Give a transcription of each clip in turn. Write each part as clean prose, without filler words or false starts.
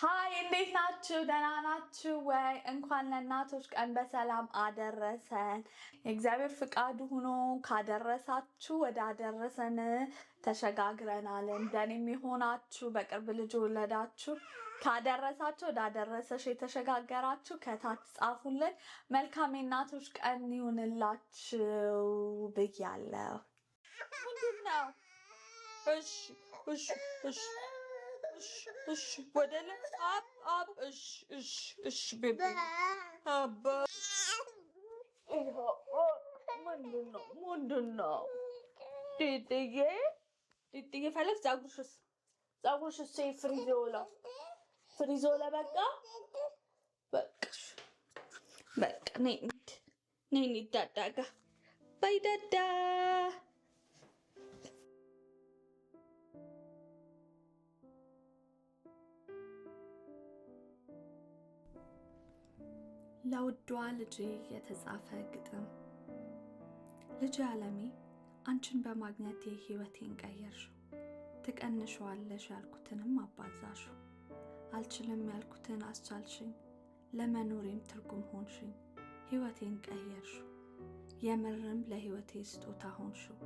ሃይ እንዴት ናችሁ? ደህና ናችሁ ወይ? እንኳን ለእናቶች ቀን በሰላም አደረሰን። የእግዚአብሔር ፍቃዱ ሆኖ ካደረሳችሁ ወደ አደረሰን ተሸጋግረናል። እንደኔም የሆናችሁ በቅርብ ልጅ ወለዳችሁ ካደረሳችሁ ወደ አደረሰሽ የተሸጋገራችሁ ከታች ጻፉልን። መልካም የእናቶች ቀን ይሁንላችሁ ብያለሁ። ምንድን ነው? እሺ እሺ እሺ እሺ ወደለ አብ እሺ ቤቢ አባ ምንድነው ጢጥዬ ፈለግ ጸጉርሽስ ፍሪዞላ በቃ ነይ ዳዳ ጋ ባይ ዳዳ ለውዷ ልጄ የተጻፈ ግጥም። ልጄ ዓለሜ አንቺን በማግኘቴ ሕይወቴን ቀየርሽው። ትቀንሸዋለሽ ያልኩትንም አባዛሽው። አልችልም ያልኩትን አስቻልሽኝ። ለመኖሬም ትርጉም ሆንሽኝ። ሕይወቴን ቀየርሽው። የምርም ለሕይወቴ ስጦታ ሆንሽው።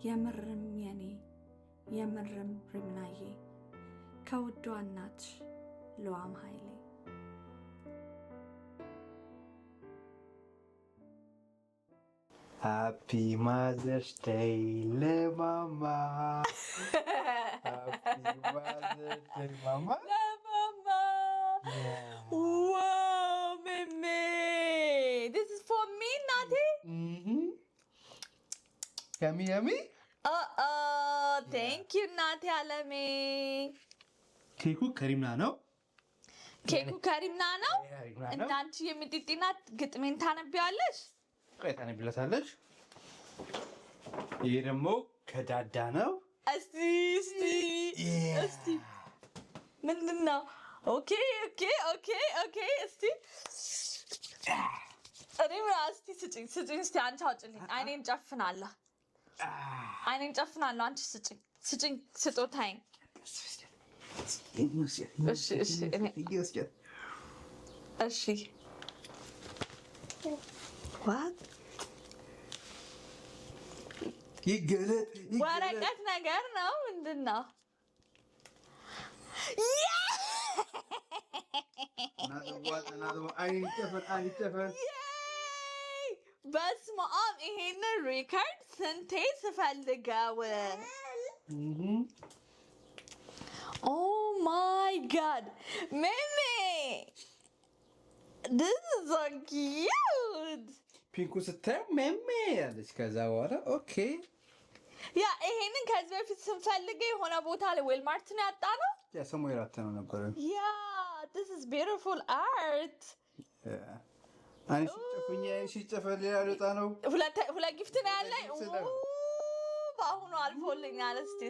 የምርም የኔ የምርም ሪምናዬ ከውዷ እናትሽ ለዋም ኃይሌ Happy Mother's Day, le mama. Happy Mother's Day, mama. Le mama. Yeah. Wow, Mimi. This is for me, Nati. Yummy. Thank you, Nati Alami. Keku Karimna no? Keku Karimna no? And Nanti Yemitina Gitmin Tanabialish. ቆይታኔ ብለታለሽ። ይሄ ደግሞ ከዳዳ ነው። እስቲ ምንድነው? ኦኬ እስቲ እኔም እስቲ ስጭኝ እስቲ አንቺ አውጭልኝ። አይኔን ጨፍናለሁ አንቺ ስጭኝ ስጦታዬን። እሺ What? ይገለጥ ወረቀት ነገር ነው ምንድነው? በስመ አብ ይሄንን ሪከርድ ስንቴ ስፈልገው። ኦ ማይ ጋድ ሚሚ this is so cute. ፒንኩ ስታየው ሜሜ ያለች ከዛ በኋላ ኦኬ ያ ይሄንን ከዚህ በፊት ስንፈልገ የሆነ ቦታ ላይ ዌልማርት ነው ያጣነው። ያ ሰሞኑን ያጣነው ነበር። ያ this is beautiful art. አንቺ ጨፈኝ ሌላ ልጣ ነው። ሁለት ጊፍት ነው ያለኝ። በአሁኑ አልፎልኛል። እስቲ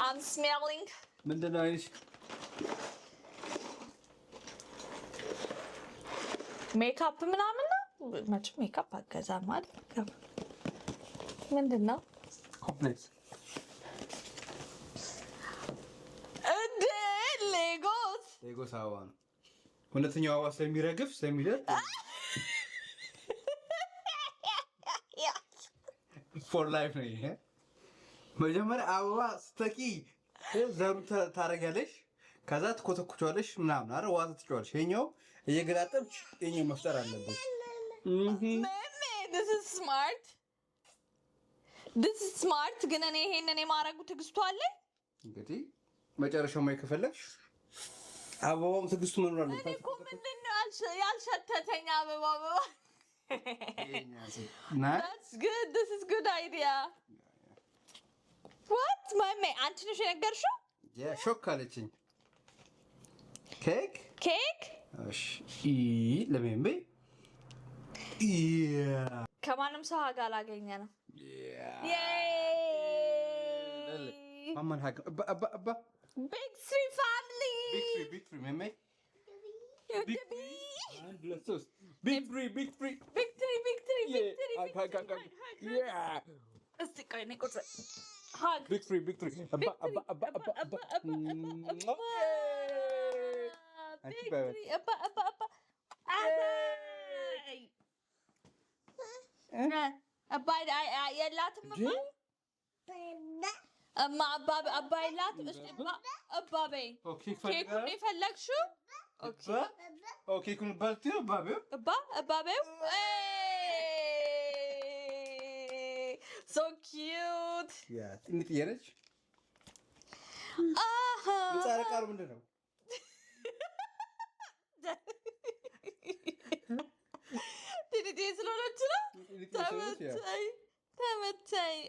I'm smelling ምንድነው አይሽ ሜካፕ ምናምን ነው። መቼም ሜካፕ አገዛም ማለት ምንድነው? ኮምፕሌክስ እንደ ሌጎስ አበባ ነው። ሁለተኛው አበባ ስለሚረግፍ ስለሚደርቅ ፎር ላይፍ ነው ይሄ። መጀመሪያ አበባ ስተቂ ዘሩ ታረጋለሽ ከዛ ትኮተኩቻለሽ ምናምን አረ ዋት ትጫወልሽ። ይሄኛው እየገላጠብሽ ይሄኛው መፍጠር አለበት። this is smart ግን እኔ ይሄንን የማረጉ ትግስቱ አለኝ። እንግዲህ መጨረሻው ማይ ከፈለግሽ አበባውም ትግስቱ መኖር አለበት። እኔ እኮ ምንድነው ያልሸተተኝ አበባ that's good. This is good idea. what ማሜ አንቺ ነሽ የነገርሽው? ሾክ አለችኝ። ኬክ እሺ ለምን ከማንም ሰው ጋር አላገኘ ነው። ማማን ሀግ አባ big three family big three መሜ big three and let's just big three yeah እስቲ ቆይ ነኝ ቁጥር hug. Victory. Abba. Victory. Abba. Abba የላትም አባ የላትም። አባ በይ ኬኩን የፈለግሽው ኬኩን በልተው አባ በይው so cute ጥንት የነች ምጻረ ቃሉ ምንድን ነው? ትንቴ ስለሆነች ነው። ተመታኝ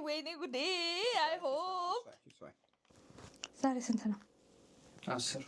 ወይኔ ጉዴ። አይ ሆፕ ዛሬ ስንት ነው? 10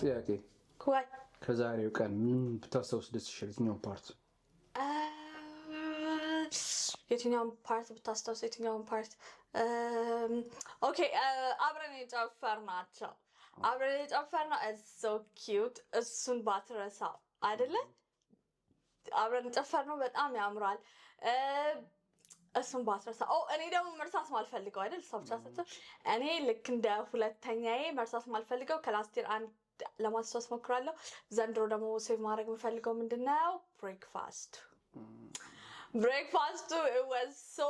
ጥያቄ ከዛሬው ቀን ምን ብታስታውስ ደስ ይሻል? የትኛውን ፓርት ብታስታውስ? የትኛውን ፓርት? ኦኬ አብረን የጨፈርናቸው so cute እሱን ባትረሳው አይደለ? አብረን የጨፈርነው በጣም ያምራል። እሱን ባትረሳ። እኔ ደግሞ መርሳት ማልፈልገው አይደል? እሷ ብቻ ስትል እኔ ልክ እንደ ሁለተኛዬ መርሳት ማልፈልገው ከላስቲር አንድ ለማስታወስ ሞክራለሁ። ዘንድሮ ደግሞ ሴቭ ማድረግ የምፈልገው ምንድነው? ብሬክፋስቱ it was so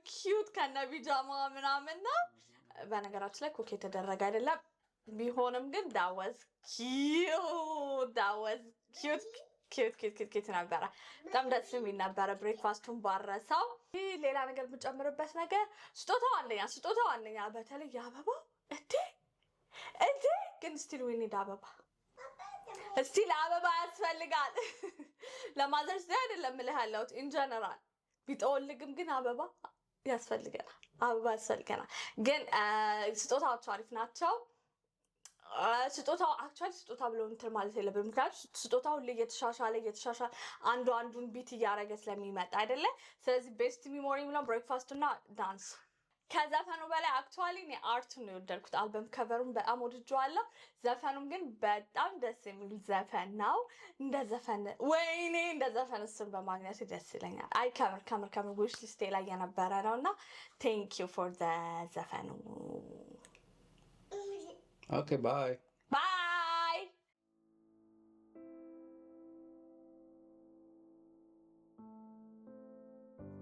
cute ከነ ቢጃማ ምናምን ነው። በነገራችን ላይ ኩክ የተደረገ አይደለም ቢሆንም ግን that was cute ነበረ። በጣም ደስ የሚል ነበረ። ብሬክፋስቱን ባረሳው። ሌላ ነገር የምጨምርበት ነገር ስጦታው አንደኛ በተለይ አበባው እንዴ ግን ስቲል ዊ ኒድ አበባ ያስፈልጋል። ለማዘርስ ዴይ አይደለም እልህ ያለሁት ኢን ጀነራል ቢጠወልግም ግን አበባ ያስፈልገናል። ግን ስጦታዎቹ አሪፍ ናቸው። ስጦታ ብሎ እንትን ማለት የለብንም። ምክንያቱም ስጦታው ሁሌ እየተሻሻለ አንዱን ቢት እያደረገ ስለሚመጣ አይደለ? ስለዚህ ቤስት ሚሞሪ ብለው ብሬክፋስት እና ዳንስ። ከዘፈኑ በላይ አክቹዋሊ እኔ አርቱን ነው የወደድኩት። አልበም ከቨሩን በጣም ወድጄዋለሁ። ዘፈኑም ግን በጣም ደስ የሚል ዘፈን ነው። እንደ ዘፈን እሱን በማግኘት ደስ ይለኛል። አይ ከምር ዊሽ ሊስቴ ላይ የነበረ ነው እና ቴንክ ዩ ፎር ዘፈኑ። ኦኬ ባይ።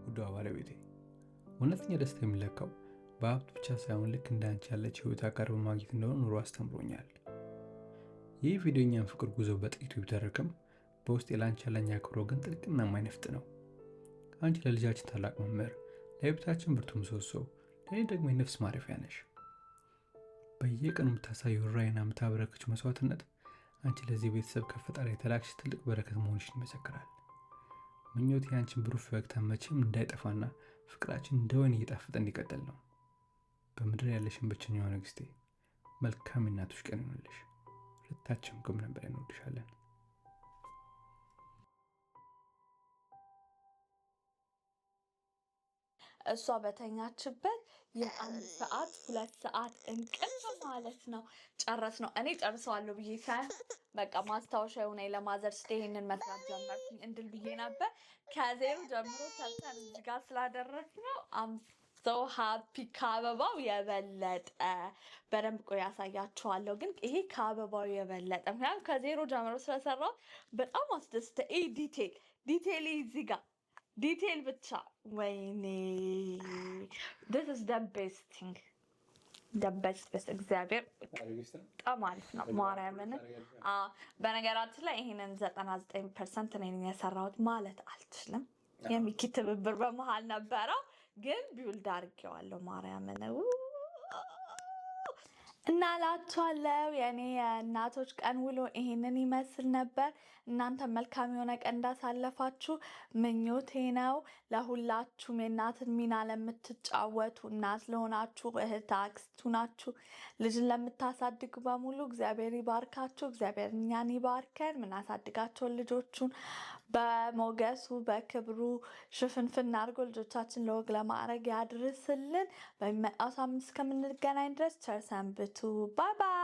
ውዷ ባለቤቴ እውነተኛ ደስታ የሚለካው በሀብት ብቻ ሳይሆን ልክ እንዳንቺ ያለች ህይወት አጋር በማግኘት እንደሆነ ኑሮ አስተምሮኛል። ይህ ቪዲዮ እኛን ፍቅር ጉዞ በጥቂቱ ቢተረክም በውስጥ የላንቺ ያለኝ አክብሮት ግን ጥልቅና የማይነፍጥ ነው። አንቺ ለልጃችን ታላቅ መምህር፣ ለህይወታችን ብርቱ ምሰሶ፣ ለእኔ ደግሞ የነፍስ ማረፊያ ነሽ። በየቀኑ የምታሳየው ራዕይና የምታበረክችው መስዋዕትነት አንቺ ለዚህ ቤተሰብ ከፈጣሪ የተላክሽ ትልቅ በረከት መሆንሽን ይመሰክራል። ምኞቴ የአንቺን ብሩህ ፈገግታ መቼም እንዳይጠፋና ፍቅራችን እንደ ወይን እየጣፈጠ እንዲቀጥል ነው። በምድር ያለሽን ብቸኛዋ ንግስቴ መልካም እናቶች ቀን ይሁንልሽ። ሁለታችንም ቁም ነበር እንወድሻለን። እሷ በተኛችበት የአንድ ሰዓት 2 ሰዓት እንቅልፍ ማለት ነው። ጨረስ ነው። እኔ ጨርሰዋለሁ ብዬ ሳይሆን በቃ ማስታወሻ የሆነ ለማዘርስ ዴይ ይሄንን መስራት ጀመርኩኝ እንድል ብዬ ነበር። ከዜሮ ጀምሮ ሰርተን እዚህ ጋር ስላደረግነው አም ሶ ሃፒ። ከአበባው የበለጠ በደንብ ቆይ ያሳያችኋለሁ። ግን ይሄ ከአበባው የበለጠ ምክንያቱም ከዜሮ ጀምሮ ስለሰራው በጣም አስደስተ ዲቴል እዚህ ጋር ዲቴል ብቻ ወይኔ this is the best thing the best እግዚአብሔር በጣም አሪፍ ነው። ማርያምን በነገራችን ላይ ይሄንን 99% እኔ ነኝ የሰራሁት ማለት አልችልም። የሚኪ ትብብር በመሃል ነበረው ግን ቢውልድ አድርጌዋለሁ። ማርያምን እና እላችኋለሁ የኔ የእናቶች ቀን ውሎ ይሄንን ይመስል ነበር። እናንተ መልካም የሆነ ቀን እንዳሳለፋችሁ ምኞቴ ነው። ለሁላችሁም የእናትን ሚና ለምትጫወቱ እናት ለሆናችሁ እህት አክስቱ ናችሁ ልጅን ለምታሳድጉ በሙሉ እግዚአብሔር ይባርካችሁ። እግዚአብሔር እኛን ይባርከን። ምናሳድጋቸውን ልጆቹን በሞገሱ በክብሩ ሽፍንፍን አድርጎ ልጆቻችን ለወግ ለማዕረግ ያድርስልን። በሚመጣው ሳምንት እስከምንገናኝ ድረስ ቸር ሰንብቱ። ባይ ባይ።